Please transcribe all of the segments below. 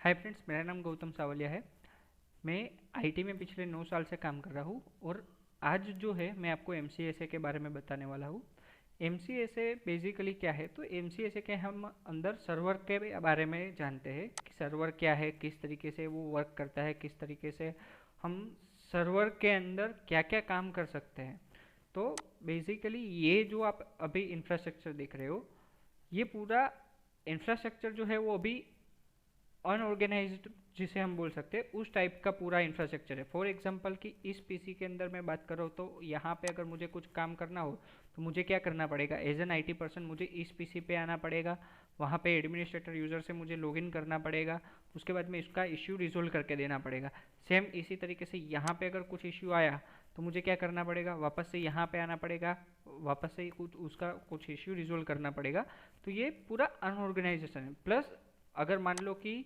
Hi friends, मेरा नाम गौतम सावलिया है। मैं आईटी में पिछले 9 साल से काम कर रहा हूँ और आज जो है मैं आपको एमसीएसए के बारे में बताने वाला हूँ। एमसीएसए बेसिकली क्या है, तो एमसीएसए के हम अंदर सर्वर के बारे में जानते हैं कि सर्वर क्या है, किस तरीके से वो वर्क करता है, किस तरीके से हम सर्वर के अंदर क्या क्या काम कर सकते हैं। तो बेसिकली ये जो आप अभी इंफ्रास्ट्रक्चर देख रहे हो, ये पूरा इंफ्रास्ट्रक्चर जो है वो अभी अनऑर्गेनाइज्ड जिसे हम बोल सकते हैं उस टाइप का पूरा इंफ्रास्ट्रक्चर है। फॉर एग्जांपल कि इस पीसी के अंदर मैं बात कर रहा हूँ, तो यहाँ पे अगर मुझे कुछ काम करना हो तो मुझे क्या करना पड़ेगा, एज एन आईटी पर्सन मुझे इस पीसी पे आना पड़ेगा। वहाँ पे एडमिनिस्ट्रेटर यूज़र से मुझे लॉगिन करना पड़ेगा। उसके बाद में इसका इश्यू रिजोल्व करके देना पड़ेगा। सेम इसी तरीके से यहाँ पे अगर कुछ इश्यू आया तो मुझे क्या करना पड़ेगा, वापस से यहाँ पे आना पड़ेगा, वापस से कुछ उसका कुछ इश्यू रिजोल्व करना पड़ेगा। तो ये पूरा अनऑर्गेनाइजेशन है। प्लस अगर मान लो कि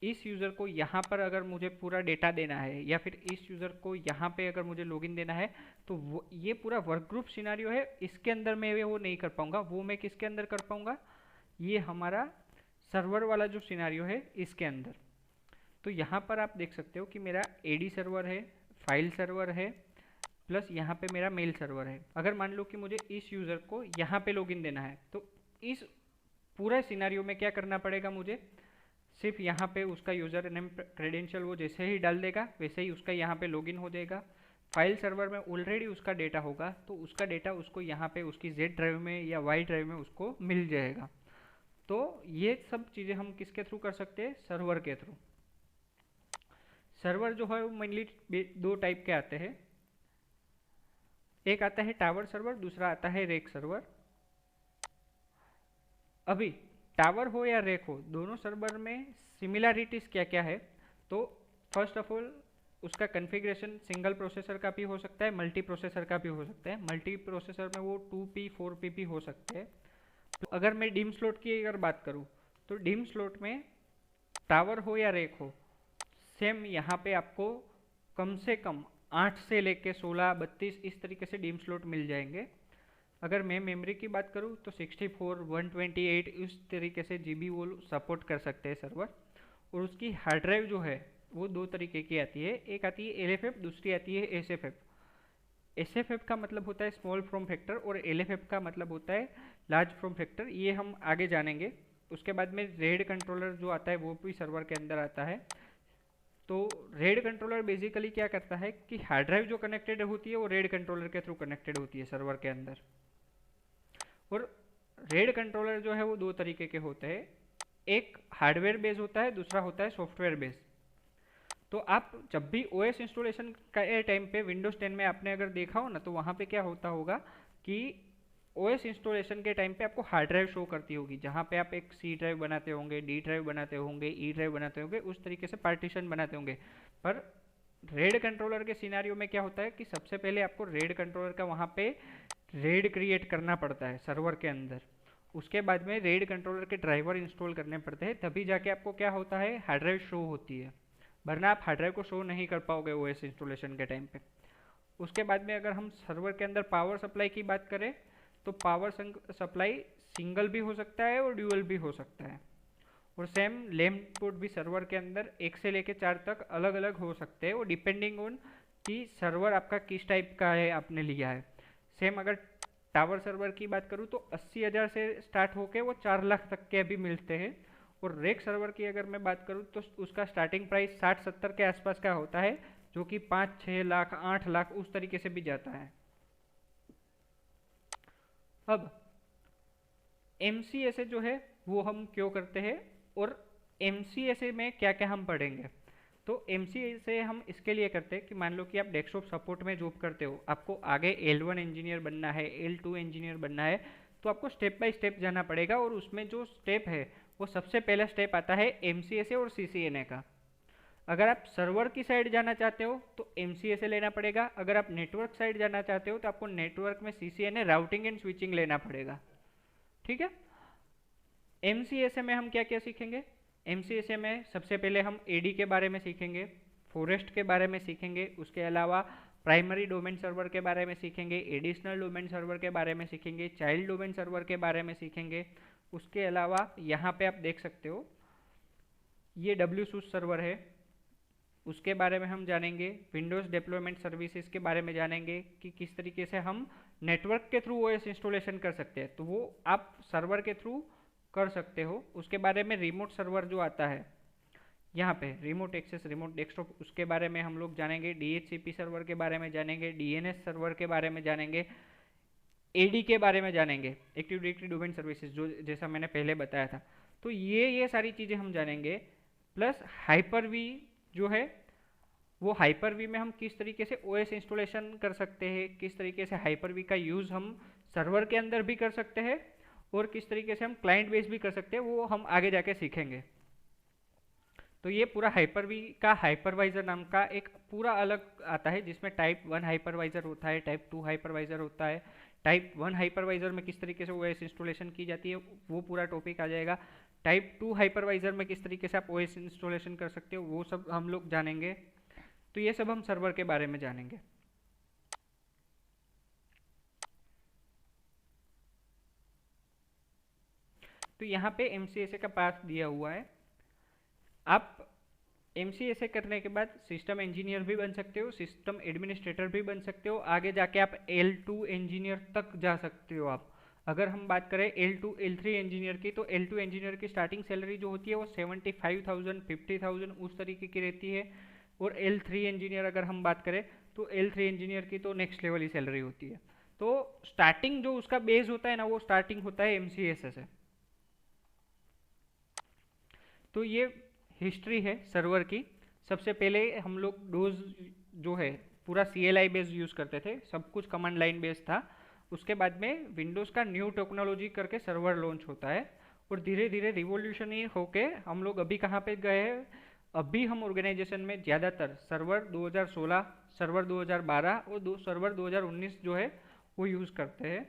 इस यूज़र को यहाँ पर अगर मुझे पूरा डेटा देना है या फिर इस यूज़र को यहाँ पे अगर मुझे लॉगिन देना है, तो वो ये पूरा वर्क ग्रुप सिनारियो है। इसके अंदर मैं वो नहीं कर पाऊँगा, वो मैं किसके अंदर कर पाऊँगा, ये हमारा सर्वर वाला जो सिनारियो है इसके अंदर। तो यहाँ पर आप देख सकते हो कि मेरा एडी सर्वर है, फाइल सर्वर है, प्लस यहाँ पे मेरा मेल सर्वर है। अगर मान लो कि मुझे इस यूज़र को यहाँ पे लॉगिन देना है, तो इस पूरा सिनारियो में क्या करना पड़ेगा, मुझे सिर्फ यहाँ पे उसका यूज़र नेम क्रेडेंशियल वो जैसे ही डाल देगा वैसे ही उसका यहाँ पे लॉगिन हो जाएगा। फाइल सर्वर में ऑलरेडी उसका डेटा होगा, तो उसका डेटा उसको यहाँ पे उसकी जेड ड्राइव में या वाई ड्राइव में उसको मिल जाएगा। तो ये सब चीज़ें हम किसके थ्रू कर सकते हैं, सर्वर के थ्रू। सर्वर जो है वो मेनली दो टाइप के आते हैं। एक आता है टावर सर्वर, दूसरा आता है रेक सर्वर। अभी टावर हो या रेक हो, दोनों सर्वर में सिमिलरिटीज़ क्या क्या है। तो फर्स्ट ऑफ ऑल उसका कन्फिग्रेशन सिंगल प्रोसेसर का भी हो सकता है, मल्टी प्रोसेसर का भी हो सकता है। मल्टी प्रोसेसर में वो 2P 4P भी हो सकते हैं। तो अगर मैं डिम स्लॉट की अगर बात करूँ, तो डिम स्लॉट में टावर हो या रेक हो, सेम यहाँ पे आपको कम से कम 8 से लेके 16 32 इस तरीके से डिम स्लॉट मिल जाएंगे। अगर मैं मेमोरी की बात करूँ तो 64 128 इस तरीके से जीबी वो सपोर्ट कर सकते हैं सर्वर। और उसकी हार्ड ड्राइव जो है वो दो तरीके की आती है, एक आती है एलएफएफ, दूसरी आती है एसएफएफ। एसएफएफ का मतलब होता है स्मॉल फॉर्म फैक्टर और एलएफएफ का मतलब होता है लार्ज फॉर्म फैक्टर। ये हम आगे जानेंगे। उसके बाद में रेड कंट्रोलर जो आता है वो भी सर्वर के अंदर आता है। तो रेड कंट्रोलर बेसिकली क्या करता है कि हार्ड ड्राइव जो कनेक्टेड होती है वो रेड कंट्रोलर के थ्रू कनेक्टेड होती है सर्वर के अंदर। और रेड कंट्रोलर जो है वो दो तरीके के होते हैं, एक हार्डवेयर बेस होता है, दूसरा होता है सॉफ्टवेयर बेस। तो आप जब भी ओएस इंस्टॉलेशन के टाइम पे विंडोज 10 में आपने अगर देखा हो ना, तो वहाँ पे क्या होता होगा कि ओएस इंस्टॉलेशन के टाइम पे आपको हार्ड ड्राइव शो करती होगी, जहाँ पे आप एक सी ड्राइव बनाते होंगे, डी ड्राइव बनाते होंगे, ई ड्राइव बनाते होंगे, उस तरीके से पार्टीशन बनाते होंगे। पर रेड कंट्रोलर के सिनारियो में क्या होता है कि सबसे पहले आपको रेड कंट्रोलर का वहाँ पे रेड क्रिएट करना पड़ता है सर्वर के अंदर। उसके बाद में रेड कंट्रोलर के ड्राइवर इंस्टॉल करने पड़ते हैं, तभी जाके आपको क्या होता है, हार्ड ड्राइव शो होती है। वरना आप हार्ड ड्राइव को शो नहीं कर पाओगे ओएस इंस्टॉलेशन के टाइम पे। उसके बाद में अगर हम सर्वर के अंदर पावर सप्लाई की बात करें, तो पावर सप्लाई सिंगल भी हो सकता है और ड्यूअल भी हो सकता है। और सेम लैम्प पोर्ट भी सर्वर के अंदर 1 से लेकर 4 तक अलग अलग हो सकते हैं, वो डिपेंडिंग ऑन कि सर्वर आपका किस टाइप का है, आपने लिया है। सेम अगर टावर सर्वर की बात करूँ तो 80,000 से स्टार्ट होके वो 4 लाख तक के अभी मिलते हैं। और रेक सर्वर की अगर मैं बात करूँ तो उसका स्टार्टिंग प्राइस 60-70 के आसपास का होता है, जो कि 5-6 लाख 8 लाख उस तरीके से भी जाता है। अब एमसीएसए जो है वो हम क्यों करते हैं और एमसीएसए में क्या क्या हम पढ़ेंगे। तो एमसीएसए हम इसके लिए करते हैं कि मान लो कि आप डेस्कटॉप सपोर्ट में जॉब करते हो, आपको आगे L1 इंजीनियर बनना है, L2 इंजीनियर बनना है, तो आपको स्टेप बाय स्टेप जाना पड़ेगा। और उसमें जो स्टेप है वो सबसे पहला स्टेप आता है एमसीएसए और सीसीएनए का। अगर आप सर्वर की साइड जाना चाहते हो तो एमसीएसए लेना पड़ेगा। अगर आप नेटवर्क साइड जाना चाहते हो तो आपको नेटवर्क में सीसीएनए राउटिंग एंड स्विचिंग लेना पड़ेगा। ठीक है। एमसीएसए में हम क्या क्या सीखेंगे, एमसीएसए में सबसे पहले हम एडी के बारे में सीखेंगे, फॉरेस्ट के बारे में सीखेंगे, उसके अलावा प्राइमरी डोमेन सर्वर के बारे में सीखेंगे, एडिशनल डोमेन सर्वर के बारे में सीखेंगे, चाइल्ड डोमेन सर्वर के बारे में सीखेंगे। उसके अलावा यहाँ पे आप देख सकते हो ये WSUS सर्वर है, उसके बारे में हम जानेंगे। विंडोज़ डिप्लॉयमेंट सर्विसेज के बारे में जानेंगे कि किस तरीके से हम नेटवर्क के थ्रू ओएस इंस्टॉलेशन कर सकते हैं, तो वो आप सर्वर के थ्रू कर सकते हो। उसके बारे में रिमोट सर्वर जो आता है यहाँ पे, रिमोट एक्सेस, रिमोट डेस्कटॉप, उसके बारे में हम लोग जानेंगे। DHCP सर्वर के बारे में जानेंगे, DNS सर्वर के बारे में जानेंगे, AD के बारे में जानेंगे, एक्टिव डायरेक्टरी डोमेन सर्विसेज, जो जैसा मैंने पहले बताया था। तो ये सारी चीज़ें हम जानेंगे। प्लस हाइपर वी जो है, वो हाइपर वी में हम किस तरीके से ओएस इंस्टॉलेशन कर सकते हैं, किस तरीके से हाइपर वी का यूज़ हम सर्वर के अंदर भी कर सकते हैं और किस तरीके से हम क्लाइंट बेस भी कर सकते हैं, वो हम आगे जाके सीखेंगे। तो ये पूरा हाइपर वी का हाइपरवाइजर नाम का एक पूरा अलग आता है, जिसमें टाइप 1 हाइपरवाइजर होता है, टाइप 2 हाइपरवाइजर होता है। टाइप 1 हाइपरवाइजर में किस तरीके से ओएस इंस्टॉलेशन की जाती है वो पूरा टॉपिक आ जाएगा। टाइप 2 हाइपरवाइजर में किस तरीके से आप ओएस इंस्टॉलेशन कर सकते हो वो सब हम लोग जानेंगे। तो ये सब हम सर्वर के बारे में जानेंगे। तो यहाँ पे MCSA का पाथ दिया हुआ है। आप MCSA करने के बाद सिस्टम इंजीनियर भी बन सकते हो, सिस्टम एडमिनिस्ट्रेटर भी बन सकते हो, आगे जाके आप L2 इंजीनियर तक जा सकते हो। आप अगर हम बात करें L2 L3 इंजीनियर की, तो L2 इंजीनियर की स्टार्टिंग सैलरी जो होती है वो 75,000 50,000 उस तरीके की रहती है। और L3 इंजीनियर अगर हम बात करें तो L3 इंजीनियर की तो नेक्स्ट लेवल ही सैलरी होती है। तो स्टार्टिंग जो उसका बेस होता है ना, वो स्टार्टिंग होता है MCSA से। तो ये हिस्ट्री है सर्वर की। सबसे पहले हम लोग डोज जो है पूरा CLI बेस्ड यूज़ करते थे, सब कुछ कमांड लाइन बेस्ड था। उसके बाद में विंडोज़ का न्यू टेक्नोलॉजी करके सर्वर लॉन्च होता है और धीरे धीरे रिवोल्यूशन ही होके हम लोग अभी कहाँ पे गए हैं। अभी हम ऑर्गेनाइजेशन में ज़्यादातर सर्वर 2016, सर्वर 2012 और सर्वर 2019 जो है वो यूज़ करते हैं।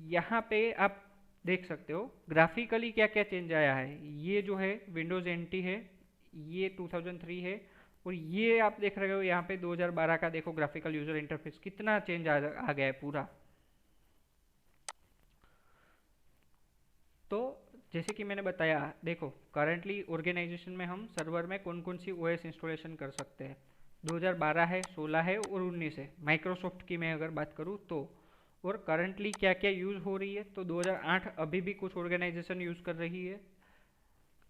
यहाँ पे आप देख सकते हो ग्राफिकली क्या क्या चेंज आया है। ये जो है विंडोज़ NT है, ये 2003 है, और ये आप देख रहे हो यहाँ पे 2012 का। देखो ग्राफिकल यूजर इंटरफेस कितना चेंज आ गया है पूरा। तो जैसे कि मैंने बताया, देखो करंटली ऑर्गेनाइजेशन में हम सर्वर में कौन कौन सी OS इंस्टॉलेशन कर सकते हैं। 2012 है, 16 है और 19 है। माइक्रोसॉफ्ट की मैं अगर बात करूँ तो। और करंटली क्या क्या यूज़ हो रही है, तो 2008 अभी भी कुछ ऑर्गेनाइजेशन यूज़ कर रही है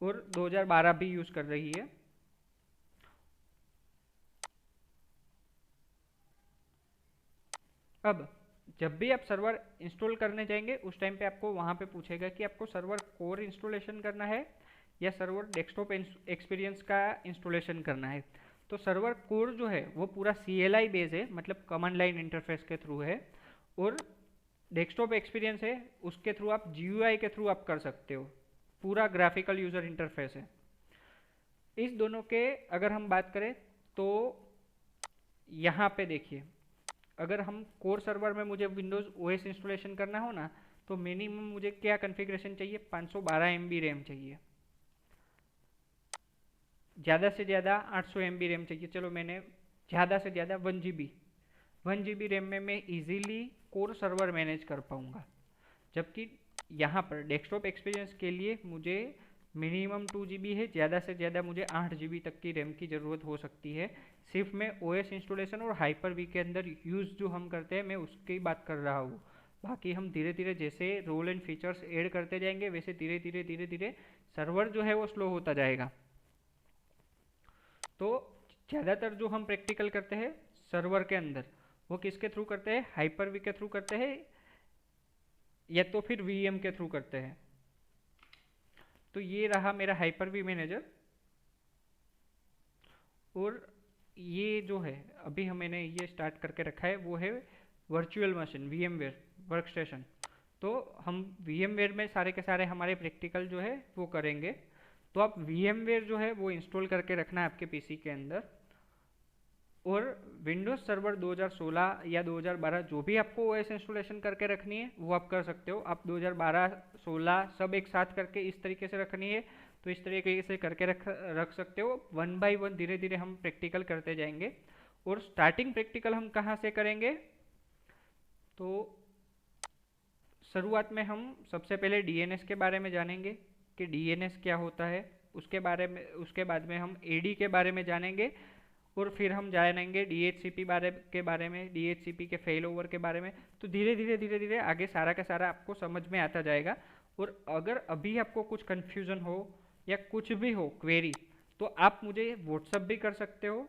और 2012 भी यूज़ कर रही है। अब जब भी आप सर्वर इंस्टॉल करने जाएंगे उस टाइम पे आपको वहाँ पे पूछेगा कि आपको सर्वर कोर इंस्टॉलेशन करना है या सर्वर डेस्कटॉप एक्सपीरियंस का इंस्टॉलेशन करना है। तो सर्वर कोर जो है वो पूरा CLI बेस है, मतलब कमांड लाइन इंटरफेस के थ्रू है। और डेस्कटॉप एक्सपीरियंस है, उसके थ्रू आप GUI के थ्रू आप कर सकते हो, पूरा ग्राफिकल यूजर इंटरफेस है। इस दोनों के अगर हम बात करें तो यहाँ पे देखिए, अगर हम कोर सर्वर में मुझे विंडोज़ OS इंस्टॉलेशन करना हो ना, तो मिनिमम मुझे क्या कॉन्फ़िगरेशन चाहिए, 512 MB रैम चाहिए, ज़्यादा से ज़्यादा 800 MB रैम चाहिए। चलो मैंने ज़्यादा से ज़्यादा 1 GB रैम में मैं इजीली कोर सर्वर मैनेज कर पाऊँगा। जबकि यहाँ पर डेस्कटॉप एक्सपीरियंस के लिए मुझे मिनिमम 2 GB है, ज़्यादा से ज़्यादा मुझे 8 GB तक की रैम की ज़रूरत हो सकती है। सिर्फ मैं OS इंस्टॉलेशन और हाइपर वी के अंदर यूज़ जो हम करते हैं मैं उसकी बात कर रहा हूँ। बाकी हम धीरे धीरे जैसे रोल एंड फीचर्स ऐड करते जाएंगे वैसे धीरे धीरे सर्वर जो है वो स्लो होता जाएगा। तो ज़्यादातर जो हम प्रैक्टिकल करते हैं सर्वर के अंदर, वो किसके थ्रू करते हैं, हाइपर वी के थ्रू करते हैं या तो फिर VM के थ्रू करते हैं। तो ये रहा मेरा हाइपर वी मैनेजर। और ये जो है अभी मैंने ये स्टार्ट करके रखा है वो है वर्चुअल मशीन, VMware वर्कस्टेशन। तो हम VMware में सारे के सारे हमारे प्रैक्टिकल जो है वो करेंगे। तो आप VMware जो है वो इंस्टॉल करके रखना है आपके PC के अंदर। और विंडोज सर्वर 2016 या 2012 जो भी आपको OS इंस्टॉलेशन करके रखनी है वो आप कर सकते हो। आप 2012 16 सब एक साथ करके इस तरीके से रखनी है तो इस तरीके से करके रख सकते हो। 1 बाय 1 धीरे धीरे हम प्रैक्टिकल करते जाएंगे। और स्टार्टिंग प्रैक्टिकल हम कहाँ से करेंगे, तो शुरुआत में हम सबसे पहले DNS के बारे में जानेंगे कि डीएनएस क्या होता है, उसके बारे में, उसके बाद में हम एडी के बारे में जानेंगे, और फिर हम जानेंगे डीएचसीपी के बारे में, डीएचसीपी के फेल ओवर के बारे में। तो धीरे धीरे धीरे धीरे आगे सारा का सारा आपको समझ में आता जाएगा। और अगर अभी आपको कुछ कन्फ्यूज़न हो या कुछ भी हो क्वेरी, तो आप मुझे व्हाट्सअप भी कर सकते हो,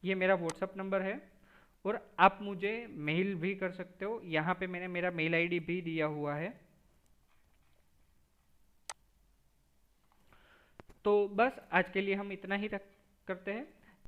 ये मेरा व्हाट्सअप नंबर है। और आप मुझे मेल भी कर सकते हो, यहाँ पे मैंने मेरा मेल आईडी भी दिया हुआ है। तो बस आज के लिए हम इतना ही करते हैं।